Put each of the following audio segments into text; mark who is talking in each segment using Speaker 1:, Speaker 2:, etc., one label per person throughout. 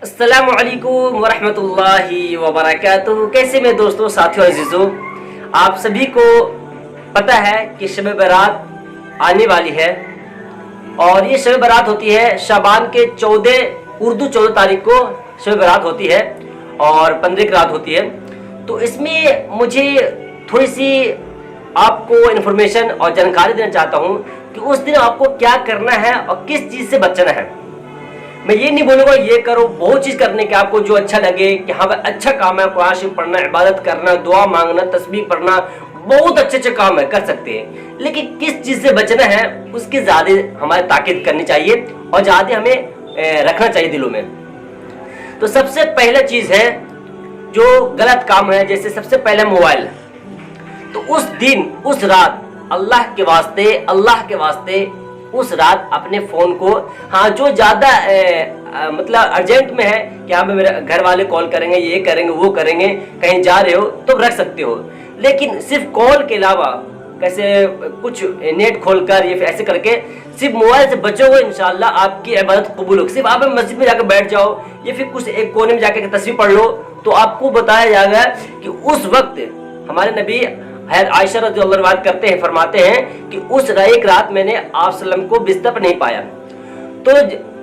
Speaker 1: अस्सलामु अलैकुम वरहमतुल्लाहि वबरकातुहू। कैसे में दोस्तों, साथियों, अजीजों, आप सभी को पता है कि शब बारात आने वाली है और ये शब बारात होती है शाबान के 14 उर्दू 14 तारीख को शब बारात होती है और 15 की रात होती है। तो इसमें मुझे थोड़ी सी आपको इन्फॉर्मेशन और जानकारी देना चाहता हूँ कि उस दिन आपको क्या करना है और किस चीज़ से बचना है। मैं ये नहीं बोलूँगा ये करो, बहुत चीज़ करने के आपको जो अच्छा लगे कि हाँ भाई अच्छा काम है, कुरान शरीफ पढ़ना, इबादत करना, दुआ मांगना, तस्बीह पढ़ना, बहुत अच्छे अच्छे काम है, कर सकते हैं। लेकिन किस चीज़ से बचना है उसकी ज़्यादा हमारी ताकीद करनी चाहिए और ज़्यादा हमें रखना चाहिए दिलों में। तो सबसे पहला चीज़ है जो गलत काम है, जैसे सबसे पहले मोबाइल। तो उस दिन उस रात अल्लाह के वास्ते उस रात अपने फ़ोन को, हाँ जो ज़्यादा मतलब अर्जेंट में है कि हाँ मेरे घर वाले कॉल करेंगे, ये करेंगे, वो करेंगे, कहीं जा रहे हो तो रख सकते हो। लेकिन सिर्फ कॉल के अलावा कैसे कुछ नेट खोलकर या फिर ऐसे करके सिर्फ मोबाइल से बचोगे, इंशाल्लाह आपकी इबादत कबूल होगी। सिर्फ आप मस्जिद में जाकर बैठ जाओ या फिर कुछ एक कोने में जाकर तस्वीर पढ़ लो तो आपको बताया जाएगा कि उस वक्त हमारे नबी हज़रत आयशा रज़ियल्लाहु अन्हा बात करते हैं, फरमाते हैं कि उस एक रात मैंने आप सल्लम को बिस्तर पर नहीं पाया। तो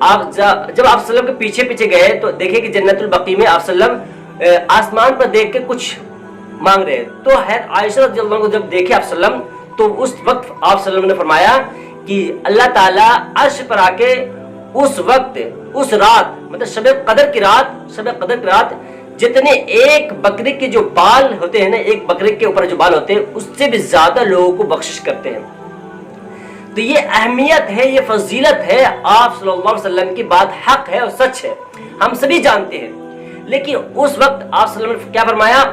Speaker 1: आप जब आप सल्लम के पीछे पीछे गए तो देखे कि जन्नतुल बकी में आप सल्लम आसमान पर देख के कुछ मांग रहे। तो हज़रत आयशा रज़ियल्लाहु अन्हा को जब देखे आप सल्लम तो उस वक्त आप सल्लम ने फरमाया कि अल्लाह ताला अर्श पर आके उस वक्त उस रात मतलब शब कदर की रात जितने एक बकरे के जो बाल होते हैं ना, एक बकरे के ऊपर जो बाल होते हैं उससे भी ज्यादा लोगों को बख्शिश करते हैं। तो ये अहमियत है, ये फजीलत है, आप सल्लल्लाहु अलैहि वसल्लम की बात हक है और सच है, हम सभी जानते हैं। लेकिन उस वक्त आप सल्लल्लाहु अलैहि वसल्लम ने क्या फरमाया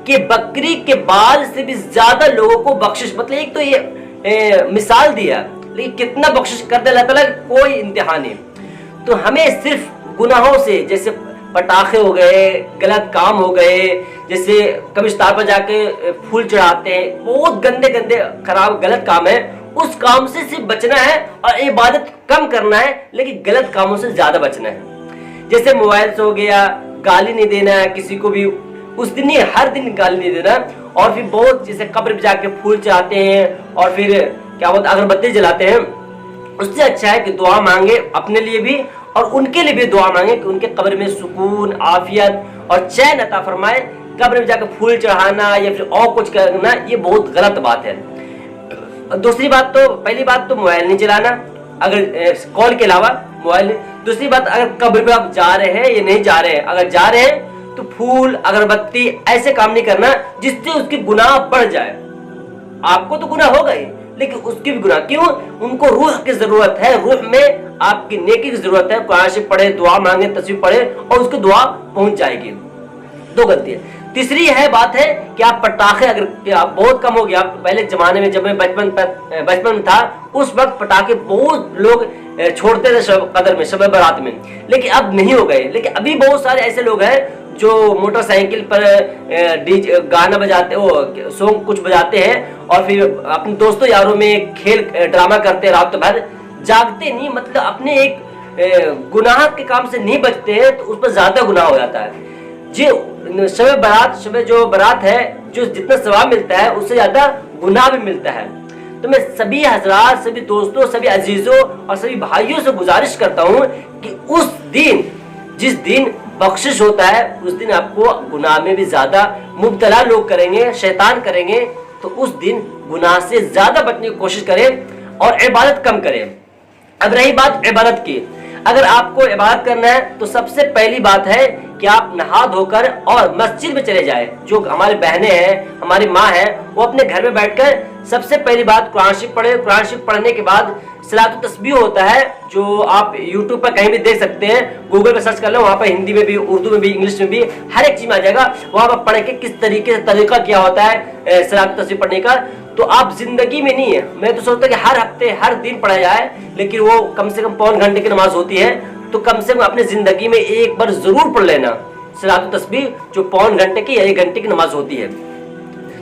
Speaker 1: कि बकरी के बाल से भी ज्यादा लोगों को बख्शिश, मतलब एक तो ये मिसाल दिया, लेकिन कितना बख्शिश कर दे अल्लाह ताला कोई इंतहा नहीं। तो हमें सिर्फ गुनाहों से, जैसे पटाखे हो गए, गलत काम हो गए, जैसे कब्रिस्तान पर जाके फूल चढ़ाते हैं, बहुत गंदे गंदे खराब गलत काम है, उस काम से सिर्फ बचना है और इबादत कम करना है, लेकिन गलत कामों से ज्यादा बचना है। जैसे मोबाइल से हो गया, गाली नहीं देना है किसी को भी, उस दिन नहीं हर दिन गाली नहीं देना। और फिर बहुत जैसे कब्र पे जाके फूल चढ़ाते हैं और फिर क्या बोलते अगरबत्ती जलाते हैं, उससे अच्छा है कि दुआ मांगे अपने लिए भी और उनके लिए भी दुआ मांगे कि उनके कब्र में सुकून, आफियत और चैन अता फरमाए। कब्र में जाकर फूल चढ़ाना या फिर और कुछ करना ये बहुत गलत बात है। दूसरी बात तो, पहली बात तो मोबाइल नहीं चलाना अगर कॉल के अलावा मोबाइल। दूसरी बात, अगर कब्र पे आप जा रहे हैं या नहीं जा रहे हैं, अगर जा रहे हैं तो फूल अगरबत्ती ऐसे काम नहीं करना जिससे उसकी गुनाह बढ़ जाए। आपको तो गुनाह होगा ही लेकिन उसकी भी गुनाह क्यों, उनको रूह की जरूरत है, रूह में आपकी नेकी की जरूरत है। कुरान शरीफ पढ़े, दुआ मांगे, तस्बीह पढ़े और उसकी दुआ पहुंच जाएगी। दो गलती है। तीसरी है बात है कि आप पटाखे, अगर आप बहुत कम हो गया, आप पहले जमाने में जब मैं बचपन में था उस वक्त पटाखे बहुत लोग छोड़ते थे शब कदर में, शब बारात में, लेकिन अब नहीं हो गए। लेकिन अभी बहुत सारे ऐसे लोग हैं जो मोटरसाइकिल पर डीजे गाना बजाते, वो सॉन्ग कुछ बजाते हैं और फिर अपने दोस्तों यारों में खेल ड्रामा करते हैं, रात भर जागते नहीं, मतलब अपने एक गुनाह के काम से नहीं बचते हैं तो उस पर ज्यादा गुनाह हो जाता है। जो शब जो बारात है, जो जितना सवाब मिलता है उससे ज्यादा गुनाह भी मिलता है। तो मैं सभी हजरात, सभी दोस्तों, सभी अजीजों और सभी भाइयों से गुजारिश करता हूँ कि उस दिन, जिस दिन बख्शिश होता है, उस दिन आपको गुनाह में भी ज्यादा मुब्तला लोग करेंगे, शैतान करेंगे, तो उस दिन गुनाह से ज्यादा बचने की कोशिश करें और इबादत कम करें। अब रही बात इबादत की, अगर आपको इबादत करना है तो सबसे पहली बात है कि आप नहा धोकर और मस्जिद में चले जाएं। जो हमारी बहनें हैं, हमारी माँ है, वो अपने घर में बैठकर सबसे पहली बात कुरान शरीफ पढ़े। कुरान शरीफ पढ़ने के बाद सलात तस्बीह होता है जो आप यूट्यूब पर कहीं भी देख सकते हैं, गूगल पर सर्च कर लो, वहाँ पर हिंदी में भी, उर्दू में भी, इंग्लिश में भी, हर एक चीज में आ जाएगा। वहाँ पर पढ़ के किस तरीके से तरीका क्या होता है सलात तस्बीह पढ़ने का, तो आप जिंदगी में नहीं है, मैं तो सोचता कि हर हफ्ते हर दिन पढ़ा जाए, लेकिन वो कम से कम पौन घंटे की नमाज होती है, तो कम से कम अपने जिंदगी में एक बार जरूर पढ़ लेना सलात तस्बीह, जो पौन घंटे की या 1 घंटे की नमाज होती है।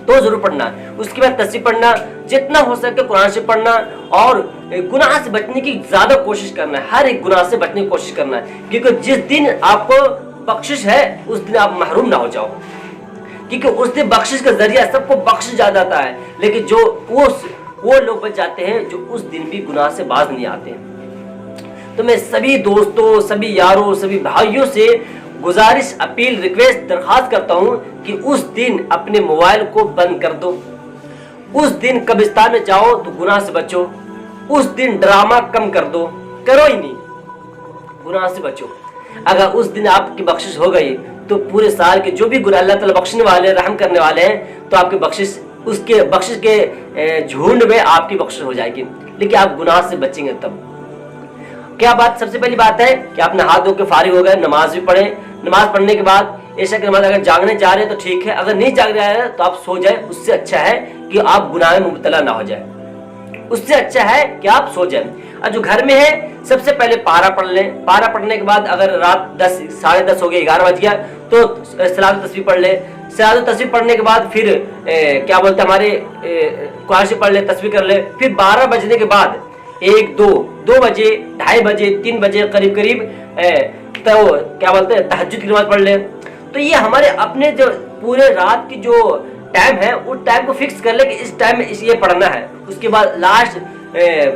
Speaker 1: तो जरूर पढ़ना, उसके बाद तस्बीह पढ़ना, जितना हो सके कुरान शरीफ पढ़ना और गुनाह से बचने की ज्यादा कोशिश करना है, हर एक गुनाह से बचने की कोशिश करना है, क्योंकि जिस दिन आपको बख्शिश है उस दिन आप महरूम ना हो जाओ, क्योंकि उस दिन बख्शिश का जरिया सबको बख्श जा जाता है, लेकिन जो वो लोग बच जाते हैं जो उस दिन भी गुनाह से बाज नहीं आते। तो मैं सभी दोस्तों, सभी यारों, सभी भाइयों से गुजारिश, अपील, रिक्वेस्ट, दरखास्त करता हूं कि उस दिन अपने मोबाइल को बंद कर दो, उस दिन कब्रिस्तान में जाओ तो गुनाह से बचो, उस दिन ड्रामा कम कर दो, करो ही नहीं, गुनाह से बचो। अगर उस दिन आपकी बख्शिश हो गई तो पूरे साल के जो भी गुनाह अल्लाह ताला बख्शने वाले, रहम करने वाले हैं, तो आपकी बख्शिश, उसके बख्शिश के झुंड में आपकी बख्शिश हो जाएगी। लेकिन आप गुनाह से बचेंगे तब क्या बात, सबसे पहली बात है कि आपने हाथ धो के फारिग हो गए, नमाज भी पढ़े, नमाज पढ़ने के बाद ऐशा की नमाज अगर जागने जा रहे हैं तो ठीक है, अगर नहीं जाग रहे हैं तो आप सो जाए, उससे अच्छा है कि आप गुनाह में मुब्तला ना हो जाए, उससे अच्छा है कि आप सो जाए। और जो घर में है सबसे पहले पारा पढ़ लें, पारा पढ़ने के बाद अगर रात 10, साढ़े 10 हो गए, 11 बज गया तो सलात तस्बीह पढ़ ले, सलात तस्बीह पढ़ने के बाद फिर क्या बोलते हैं हमारे कुरान शरीफ पढ़ ले, तस्बीह कर ले, फिर 12 बजने के बाद 1, 2 बजे, 2:30 बजे, 3 बजे करीब करीब तो क्या बोलते हैं तहज्जुद की नमाज पढ़ ले। तो ये हमारे अपने जो पूरे रात की जो टाइम है उस टाइम को फिक्स कर ले कि इस टाइम में ये पढ़ना है। उसके बाद लास्ट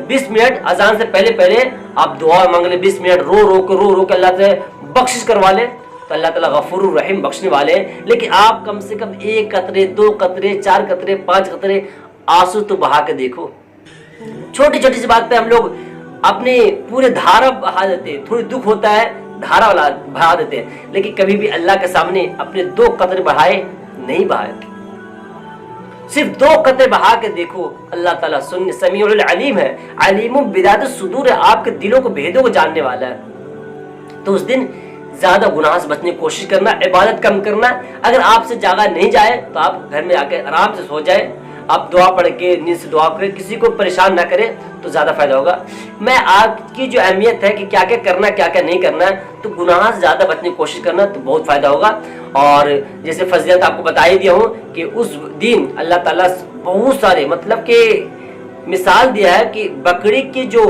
Speaker 1: 20 मिनट अजान से पहले आप दुआ मांग ले, 20 मिनट रो के अल्लाह से बख्शिश करवा ले, तो अल्लाह ताला गफूर रहीम बख्शने वाले हैं। लेकिन आप कम से कम 1 कतरे, 2 कतरे, 4 कतरे, 5 कतरे आंसू तो बहा के देखो। छोटी छोटी सी बात पे हम लोग अपने पूरे धारा बहा देते हैं, थोड़ी दुख होता है धारा वाला बहा देते हैं, लेकिन कभी भी अल्लाह के सामने अपने 2 कतरे बहाए नहीं बहाए, सिर्फ 2 कतरे बहा के देखो। अल्लाह ताला सुन समीउल अलीम है, अलीमुम बिदात सुदूर है, आपके दिलों को भेदों को जानने वाला है। तो उस दिन ज्यादा गुनाह से बचने की कोशिश करना, इबादत कम करना। अगर आपसे जागा नहीं जाए तो आप घर में आके आराम से सो जाए, आप दुआ पढ़ के नींद से दुआ करें, किसी को परेशान ना करें तो ज्यादा फायदा होगा। मैं आपकी जो अहमियत है कि क्या क्या करना, क्या क्या नहीं करना है, तो गुनाह से ज्यादा बचने की कोशिश करना तो बहुत फायदा होगा। और जैसे फजीलत आपको बता ही दिया हूँ कि उस दिन अल्लाह ताला बहुत सारे मतलब के मिसाल दिया है कि बकरी की जो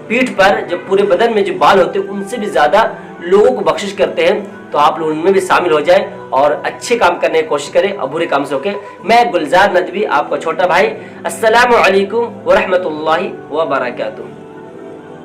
Speaker 1: पीठ पर जो पूरे बदन में जो बाल होते हैं उनसे भी ज्यादा लोगों को बख्शिश करते हैं। तो आप लोग उनमें भी शामिल हो जाएं और अच्छे काम करने की कोशिश करें और बुरे काम से होके। मैं गुलजार नदवी, आपका छोटा भाई। अस्सलामु अलैकुम व रहमतुल्लाहि व बरकातुहू।